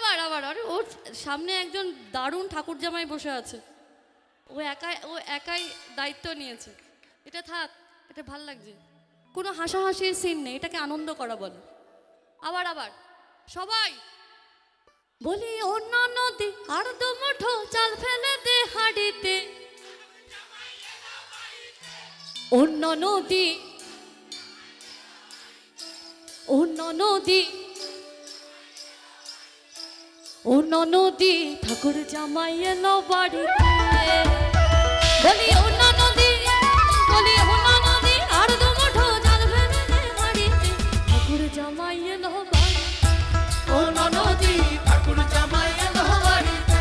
আবার আবার আরে ওর সামনে একজন দারুণ ঠাকুর জামাই বসে আছে, ও একাই দায়িত্ব নিয়েছে। এটা থাক, এটা ভাল লাগছে, কোনো হাসাহাসির সিন নেই, এটাকে আনন্দ করা বলে। আবার আবার সবাই বলি অন্য নদী আর দু মুঠো চাল ফেলে দে হাড়িতে, অন্য নদী অন্য নদী অন্য নদী ঠাকুর জামাই এলো বাড়িতে। বলি অন্য নদী, বলি অন্য নদী আর দু মুঠো চাল ফেলে দে হাড়িতে, ঠাকুর জামাই এলো বাড়িতে। অন্য নদী ঠাকুর জামাই এলো বাড়িতে,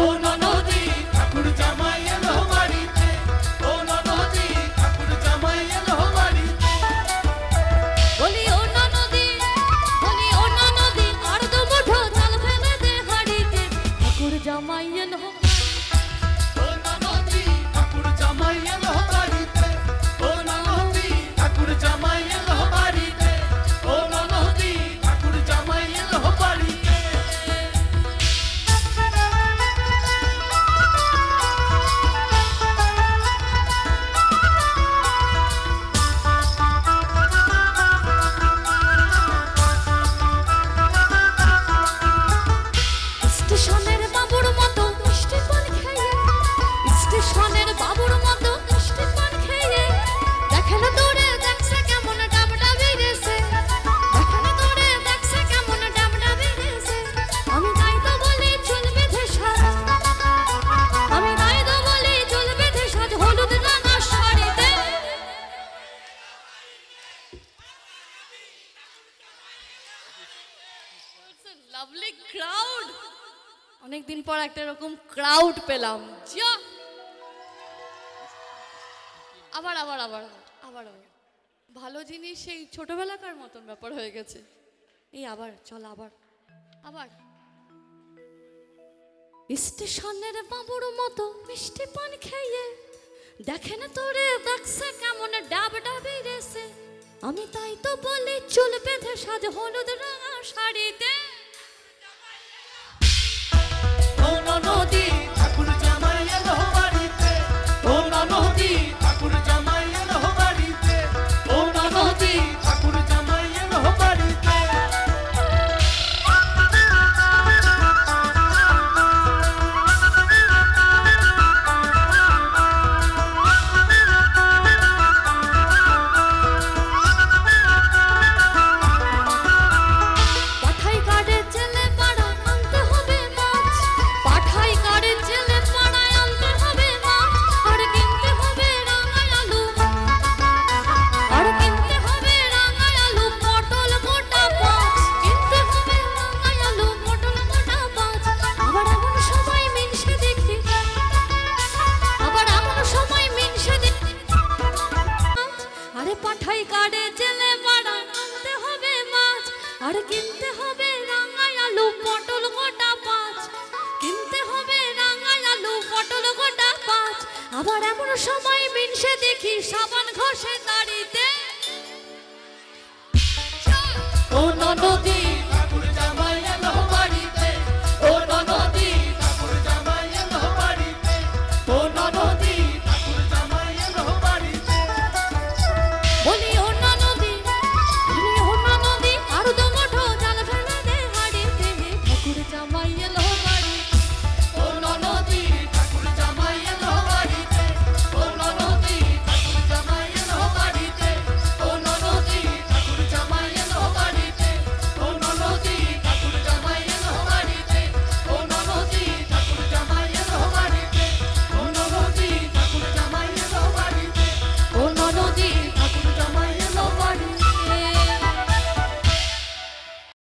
অন্য নদী ঠাকুর জামাই এলো বাড়িতে, অন্য নদী ঠাকুর জামাই এলো বাড়িতে। বলি অন্য নদী, বলি অন্য নদী আর দু মুঠো চাল ফেলে দে হাড়িতে, ঠাকুর জামাই এলো। অন্য নদী ঠাকুর জামাই এলো বাড়িতে, অন্য নদী ঠাকুর জামাই এলো বাড়িতে, অন্য নদী ঠাকুর জামাই এলো বাড়িতে। স্টেশনের বাবুর মতো মিষ্টি পান খেয়ে, স্টেশনের বাবুর মতো মিষ্টি পান খেয়ে, দেখেন তোরে দেখছে কেমন ডাবডা বেড়েছে, দেখেন তোরে দেখছে কেমন ডাবডা বেড়েছে। আমি তাই তো বলি চুল বেঁধে সাজ, আমি তাই তো বলি চুল বেঁধে সাজ হলুদ রাঙা শাড়িতে। লাভলি ক্রাউড, অনেকদিন পর একটা এরকম ক্রাউড পেলাম। যা আবার আবার আবার আবার আবার ভালো জিনিস সেই ছোটবেলাকার মতন ব্যাপার হয়ে গেছে। এই আবার চল আবার আবার স্টেশনের বাবুর মতো মিষ্টি পান খেয়ে, দেখেন তোরে দেখছে কেমন ডাবডা বেড়েছে, আমি তাই তো বলি চুল বেঁধে সাজ হলুদ রাঙা শাড়িতে। অন্য নদী ঠাকুর জামাই এলো বাড়িতে, অন্য নদী ঠাকুর জামাই এলো বাড়িতে, অন্য নদী ঠাকুর জামাই এলো বাড়িতে। পাঠাই কাটে জেলে পাড়া আনতে হবে মাছ, পাঠাই কাটে জেলে পাড়ায় আনতে হবে মাছ, আর কিনতে হবে রাঙা আলু, আর কিনতে হবে রাঙা আলু পটল গোটা পাঁচ, কিনতে হবে রাঙা আলু পটল গোটা পাঁচ। আবার এমন সময় মিনসে দেখি, আবার এমন সময় মিনসে দেখি, আরে পাঠাই কাটে জেলে পাড়ায় আনতে হবে মাছ, আর কিনতে হবে রাঙা আলু পটল গোটা পাঁচ, কিনতে হবে রাঙা আলু পটল গোটা পাঁচ। আবার এমন সময় মিনসে দেখি সাবান ঘষে দাঁড়িয়ে